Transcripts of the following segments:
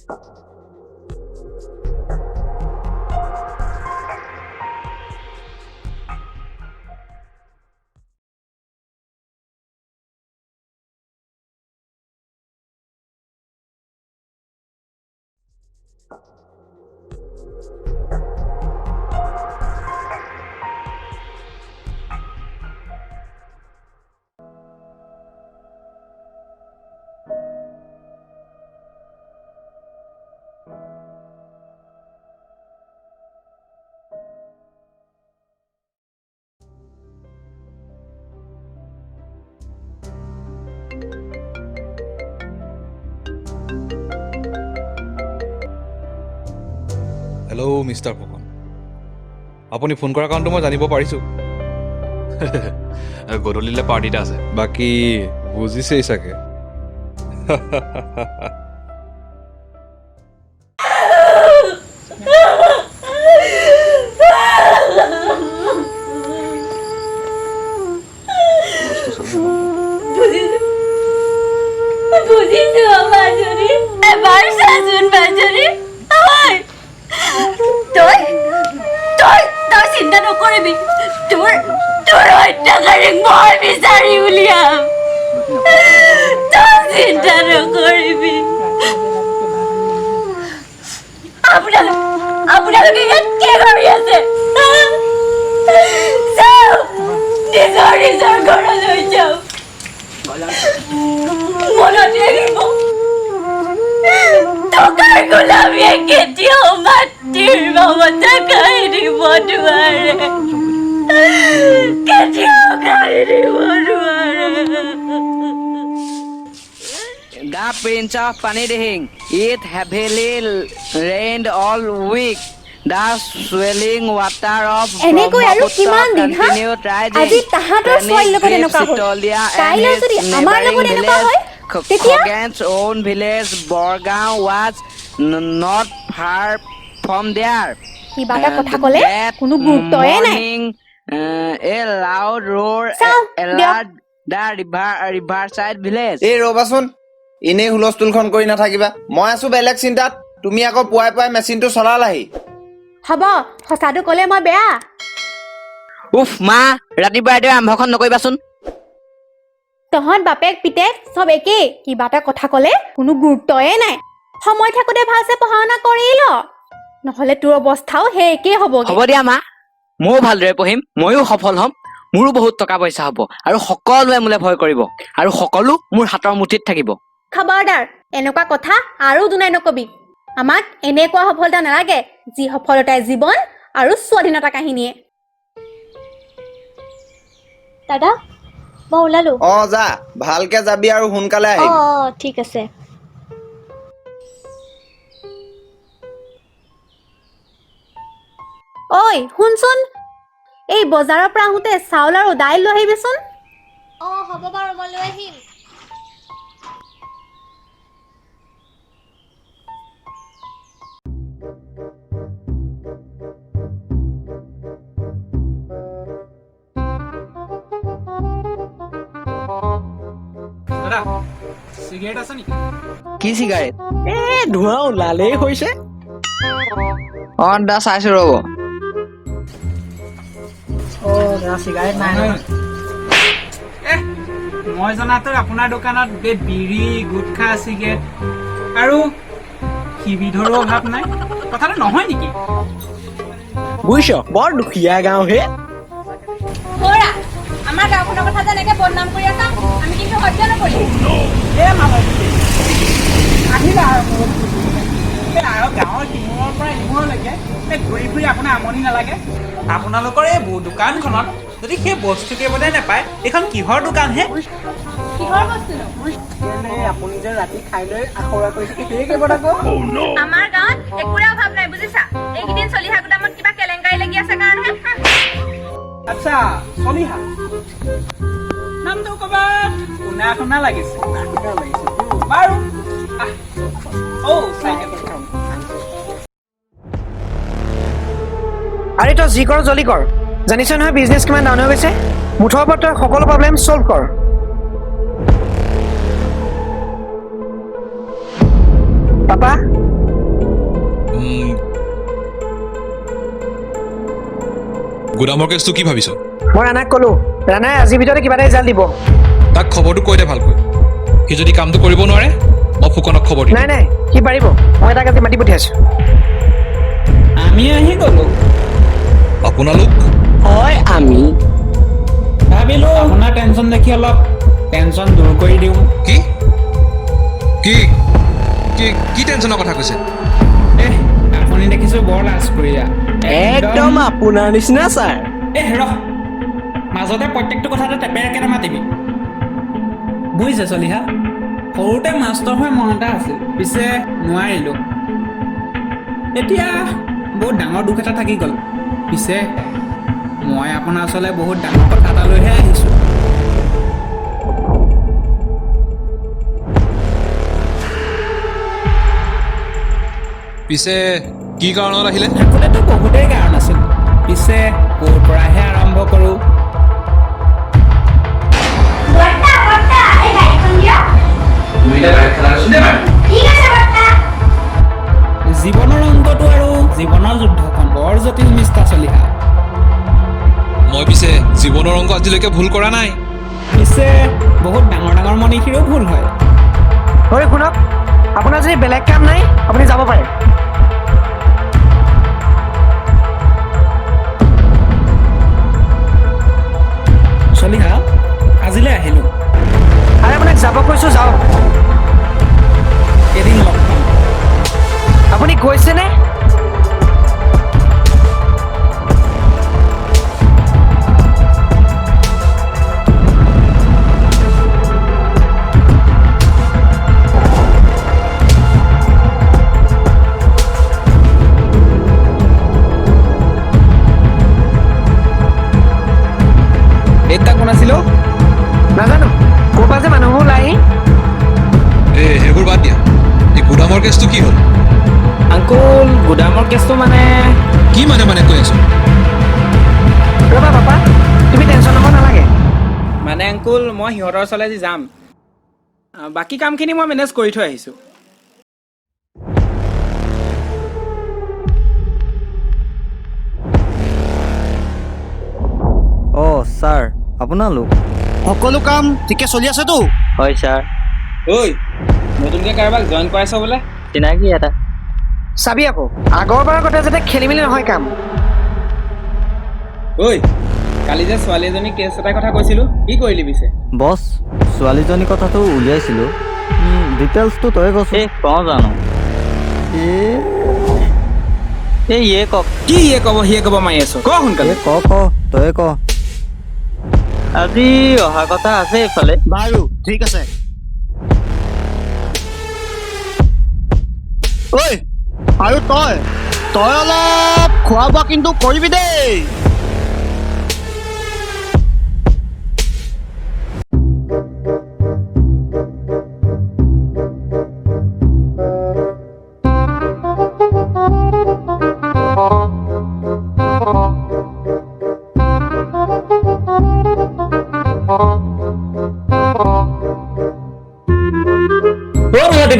Hello' mister Phukan, আপুনি phone কৰাৰ কাৰণটো মই জানিব পাৰিছোঁ। গধূলিলৈ পাৰ্টি এটা আছে। বাকী বুজিছেই চাগে। বুজিছো মাজনী, এবাৰ চাচোন মাজনী। তই তই তই চিন্তা নকৰিবি, তোৰ তোৰ হত্যাকাৰীক মই বিচাৰি উলিয়াম। তই চিন্তা নকৰিবি। আপোনালোকে ইয়াত কি কৰি আছে? নিজৰ নিজৰ ঘৰলৈ যাওক। মনত ৰাখিব, টকাৰ গোলামীয়ে কেতিয়াও মাতৃৰ মমতা খাই দিব নোৱাৰে, কেতিয়াও খাই দিব নোৱাৰে। The Prince of Panidihing. It heavily rained all week. The swelling water of এনেকৈ আৰু কিমান দিন হা? আজি তাহাঁতৰ ছোৱালীৰ লগত এনেকুৱা হ'ল, কাইলৈ যদি আমাৰ লগত এনেকুৱা হয় তেতিয়া Hogan's own village Borgaon was not far from there. কিবা এটা কথা ক'লে কোনো গুৰুত্বই নাই। A loud roar চাওঁ, alerted the riverside village. এই ৰবাচোন, এনেই হুলস্থুলখন কৰি নাথাকিবা। মই আছো বেলেগ চিন্তাত, তুমি আকৌ পুৱাই পুৱাই মেচিনটো চলালাহি। হ'ব, সঁচাটো ক'লে মই বেয়া। উফ মা, ৰাতিপুৱা ৰাতিপুৱা আৰম্ভখন নকৰিবাচোন। তহঁত বাপেক পিতেক চব একেই, কিবা এটা কথা ক'লে কোনো গুৰুত্বই নাই। সময় থাকোঁতে ভালছে পঢ়া শুনা কৰি ল, নহ'লে তোৰ অৱস্থাও সেই একেই হ'ব। হ'ব দিয়া মা, ময়ো ভালদৰে পঢ়িম, ময়ো সফল হ'ম, মোৰো বহুত টকা পইচা হ'ব, আৰু সকলোৱে মোলে ভয় কৰিব, আৰু সকলো মোৰ হাতৰ মুঠিত থাকিব। খবৰদাৰ, এনেকুৱা কথা আৰু দুনাই নকবি। আমাক এনেকুৱা সফলতা নালাগে যি সফলতাই জীৱন আৰু স্বাধীনতা কাহিনীয়ে। দাদা, মই ওলালো। যা, ভালকে যাবি আৰু সোনকালে আহিবি। ঠিক আছে। ঐ শুনচোন, এই বজাৰৰ পৰা আহোঁতে চাউল আৰু দাইল লৈ আহিবিচোন। হ'ব বাৰু, মই লৈ আহিম। দাদা, চিগাৰেট আছে নেকি? কি চিগাৰেট? ধোঁৱা ওলালেই হৈছে। দা চাইছো ৰ'ব। চিগাৰেট নাই নহয়। মই জনাতো আপোনাৰ দোকানত বিড়ি, গুটখা, চিগাৰেট আৰু সিবিধৰো অভাৱ নাই। কথাটো নহয় নেকি? বুজিছ, বৰ দুখীয়া গাঁও হে। বৰা, আমাৰ গাঁওখনৰ কথা যেনেকে বদনাম কৰি আছা, আমি কিন্তু সহ্য নকৰিম। আহিবা আৰু গাঁৱৰ সিমূৰৰ পৰা ইমূৰলৈকে ঘূৰি ফুৰি আপোনাৰ আমনি নালাগে? আপোনালোকৰ এই দোকানখনত যদি সেই বস্তু কেইবাটাই নাপায়, এইখন কিহৰ দোকান হে? কিহৰ বস্তু? আপুনি যে ৰাতি খাই লৈ আখৰা কৰি থাকে সেই কেইবাটা ক? আমাৰ গাঁৱত একোৰে অভাৱ নাই, বুজিছা? এইকেইদিন চলি থাকোঁতে মোৰ কিবা কেলেংকাৰী লাগি আছে কাৰণেহে। আচ্ছা, চলিহা নামটো ক'ৰবাত শুনা শুনা লাগিছে। বাৰু আৰে তই যি কৰ জলদি কৰ, জানিছ নহয় বিজনেছ কিমান ডাউন হৈ গৈছে। মুঠৰ ওপৰত তই সকলো প্ৰব্লেম চল্ভ কৰ। পাপা গুদামৰ কেছটো কি ভাবিছ? মই ৰাণাক ক'লো, ৰাণাই আজিৰ ভিতৰতে কিবা এটা ৰিজাল্ট দিব। তাক খবৰটো কৈ দে ভালকৈ। সি যদি কামটো কৰিব নোৱাৰে মই ফুকনক খবৰ দিম। নাই নাই, সি পাৰিব। মই তাক আজি মাতি পঠিয়াইছো। আমি আহি গ'লো। আপোনালোক হয় আমি ভাবিলো আপোনাৰ টেনশ্যন দেখি অলপ টেনশ্যন দূৰ কৰি দিওঁ। কি কি কি কি টেনশ্যনৰ কথা কৈছে? আপুনি দেখিছো বৰ লাজ কৰিয়া। একদম আপোনাৰ নিচিনা ছাৰ। ৰহ, মাজতে প্ৰত্যেকটো কথাতে টেপেৰকে নামাতিবি। বুজিছে চলিহা, সৰুতে মাষ্টৰ হৈ মন এটা আছিল, পিছে নোৱাৰিলোঁ। এতিয়া বহুত ডাঙৰ দুখ এটা থাকি গ'ল। পিছে মই আপোনাৰ ওচৰলৈ বহুত ডাঙৰ কথা এটা লৈহে আহিছোঁ। পিছে কি কাৰণত আহিলে? থাকোঁতেতো বহুতেই কাৰণ আছিল, পিছে ক'ৰ পৰাহে আৰম্ভ কৰোঁ? জীৱনৰ অংকটো আৰু জীৱনৰ যুদ্ধখন বৰ জটিল মিষ্টাৰ চলিহা। মই পিছে জীৱনৰ অংক আজিলৈকে ভুল কৰা নাই। পিছে বহুত ডাঙৰ ডাঙৰ মনীষীৰো ভুল হয়। ঐ শুনক, আপোনাৰ যদি বেলেগ কাম নাই আপুনি যাব পাৰে। চলিহা, আজিলৈ আহিলোঁ। আৰে আপোনাক যাব কৈছো, যাওক। এদিন লগ পাম। আপুনি গৈছেনে? এইটা কোন আছিল? নাজানো, ক'ৰ পৰা যে মানুহবোৰ ওলাই আহি। সেইবোৰ বাদ দিয়া। এই গুদামৰ কেছটো কি হ'ল? আংকুল, গুদামৰ কেছটো মানে কি মানে কৈ আছো? ৰ'বা পাপা, তুমি টেনশ্যন ল'ব নালাগে। মানে আংকুল, মই সিহঁতৰ ওচৰলৈ আজি যাম। বাকী কামখিনি মই মেনেজ কৰি থৈ আহিছোঁ। অঁ ছাৰ, আপোনালোক? সকলো কাম ঠিকে চলি আছেতো? হয় ছাৰ। ঐ, নতুনকৈ কাৰোবাক জইন কৰাইছ বোলে? চিনাকি এটা। চাবি আকৌ, আগৰবাৰৰ কথা যাতে খেলি মেলি নহয় কাম। ঐ, কালি যে ছোৱালী এজনী কেছ এটাৰ কথা কৈছিলোঁ, কি কৰিলি পিছে? বছ, ছোৱালীজনীৰ কথাটো উলিয়াইছিলোঁ। ডিটেইলছটো তই কৈছোঁ। কওঁ জানো? ইয়ে কওক। কি ইয়ে ক'ব মাৰি আছ? ক সোনকালে। ক তই ক। আজি অহা কথা আছে এইফালে। বাৰু ঠিক আছে। ঐ, আৰু তই অলপ খোৱা বোৱা কিন্তু কৰিবি দেই।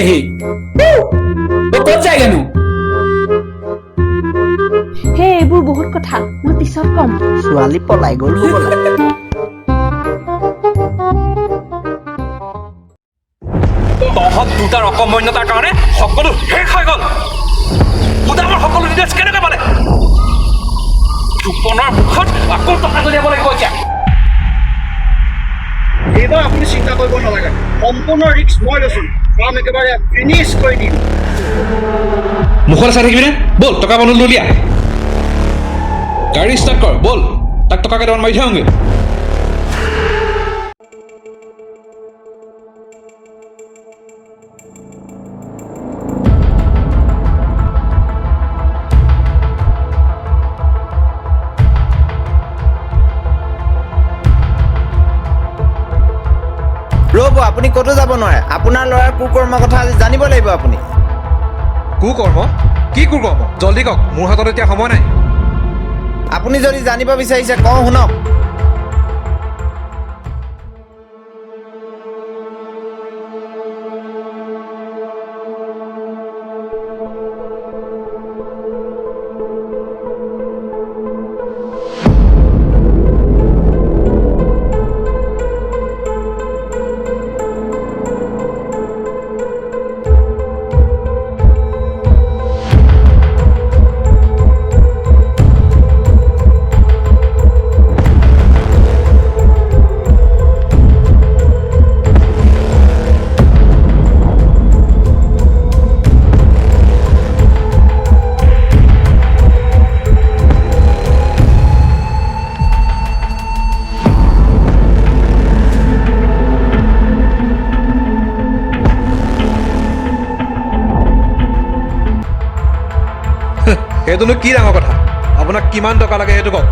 দেহি ক'ত যায়গেনো? হে, এইবোৰ বহুত কথা, মই পিছত ক'ম। ছোৱালী পলাই গ'ল হ'বলা। তহঁত দুটাৰ অকমন্যতাৰ কাৰণে সকলো শেষ হৈ গ'ল। গুদামৰ সকলো ডিটেইলছ কেনেকৈ পালে? ফুকনৰ মুখত আকৌ টকা দলিয়াব লাগিব এতিয়া। এইবাৰ আপুনি চিন্তা কৰিব নালাগে, সম্পূৰ্ণ ৰিস্ক মই লৈছোঁ। কাম একেবাৰে ফিনিছ কৰি দিম। মুখলৈ চাই থাকিবিনে? ব'ল টকা বন্ধ উলিয়া। গাড়ী ষ্টাৰ্ট কৰ, ব'ল তাক টকা কেইটামান মাৰি থওঁগৈ। ৰ'ব, আপুনি ক'তো যাব নোৱাৰে। আপোনাৰ ল'ৰাৰ কুকৰ্মৰ কথা আজি জানিব লাগিব আপুনি। কুকৰ্ম? কি কুকৰ্ম? জল্দি কওক, মোৰ হাতত এতিয়া সময় নাই। আপুনি যদি জানিব বিচাৰিছে কওঁ শুনক। সেইটোনো কি ডাঙৰ কথা আপোনাক কিমান টকা লাগে সেইটো কওক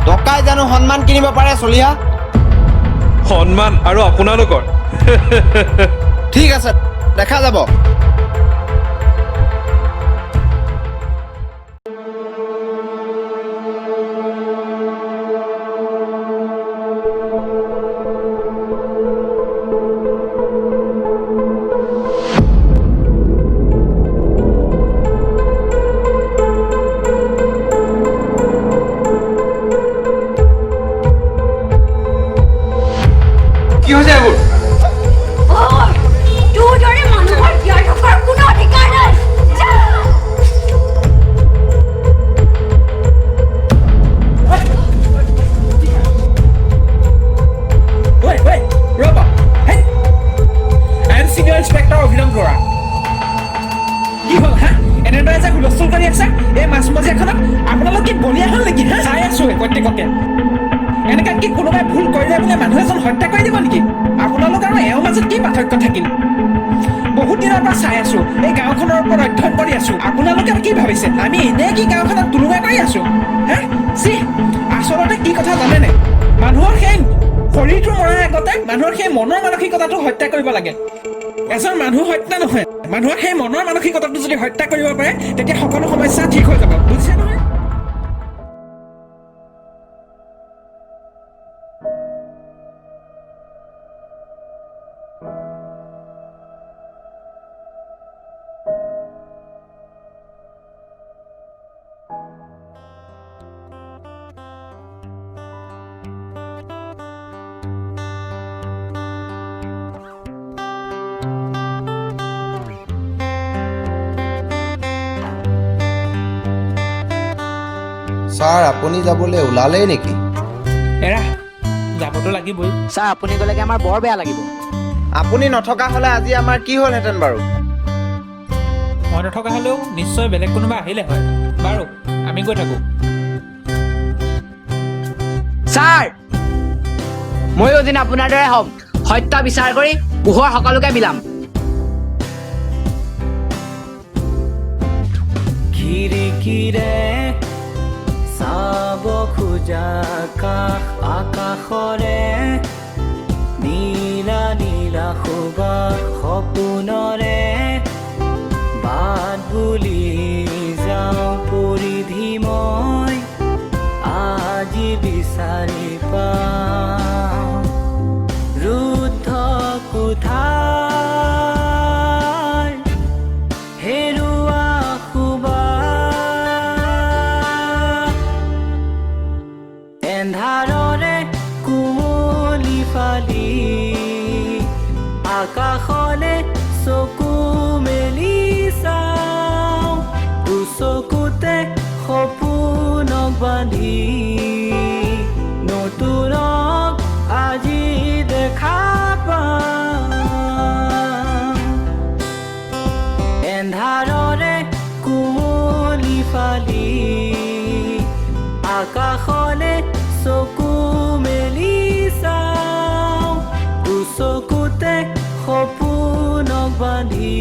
টকাই জানো সন্মান কিনিব পাৰে চলিহা সন্মান আৰু আপোনালোকৰ ঠিক আছে দেখা যাব কি হৈছে এইবোৰ তোৰ দৰে মানুহৰ বিয়াৰ থকাৰ কোনো অধিকাৰ নাই যা। ৰ'বা আই এম চিনিয়ৰ ইন্সপেক্টৰ অভিনৱ বৰা কি হ'ল হা এনেদৰে যে হুলস্থুল কৰি আছে এই মাছমজিয়াখনত আপোনালোক কি বলিয়া হ'ল নেকি হা চাই আছো প্ৰত্যেককে এনেকা কি কোনোবাই ভুল কৰিলে বোলে মানুহ এজন হত্যা কৰি দিব নেকি আপোনালোক আৰু এওঁৰ মাজত কি পাৰ্থক্য থাকিল বহুত দিনৰ পৰা চাই আছো এই গাঁওখনৰ ওপৰত অধ্যয়ন কৰি আছো আপোনালোকে কি ভাবিছে আমি এনেই কি গাঁওখনত তুলুঙা কৰি আছো হে চি আচলতে কি কথা জানেনে মানুহৰ সেই শৰীৰটো মৰাৰ আগতে মানুহৰ সেই মনৰ মানসিকতাটো হত্যা কৰিব লাগে এজন মানুহ হত্যা নহয় মানুহৰ সেই মনৰ মানসিকতাটো যদি হত্যা কৰিব পাৰে তেতিয়া সকলো সমস্যা ঠিক হৈ যাব বুজিছে নহয় ছাৰ আপুনি যাবলৈ ওলালেই নেকি এৰা যাবতো লাগিবই ছাৰ আপুনি গ'লেগে আমাৰ বৰ বেয়া লাগিব আপুনি নথকা হ'লে আজি আমাৰ কি হ'লহেঁতেন বাৰু মই নথকা হ'লেও নিশ্চয় বেলেগ কোনোবা আহিলে হয় বাৰু আমি গৈ থাকোঁ ছাৰ ময়ো এদিন আপোনাৰ দৰে হ'ম সত্য বিচাৰ কৰি পোহৰ সকলোকে বিলাম খিৰিকীৰে চাব খোজা আকাশৰে নীলা নীলা সুবাস সপোনৰে বাট বুলি যাওঁ পৰিধি মই আজি বিচাৰি পাওঁ ৰুদ্ধ কোঠাৰ হেৰুৱা এন্ধাৰৰে কুঁৱলী ফালি আকাশলে চকু মেলি চাওঁ চকুতে সপোনক বান্ধি নতুনক আজি দেখা পাওঁ এন্ধাৰৰে কুঁৱলী ফালি আকাশলে চকু মেলি চাওঁ চকুতে সপোনক বান্ধি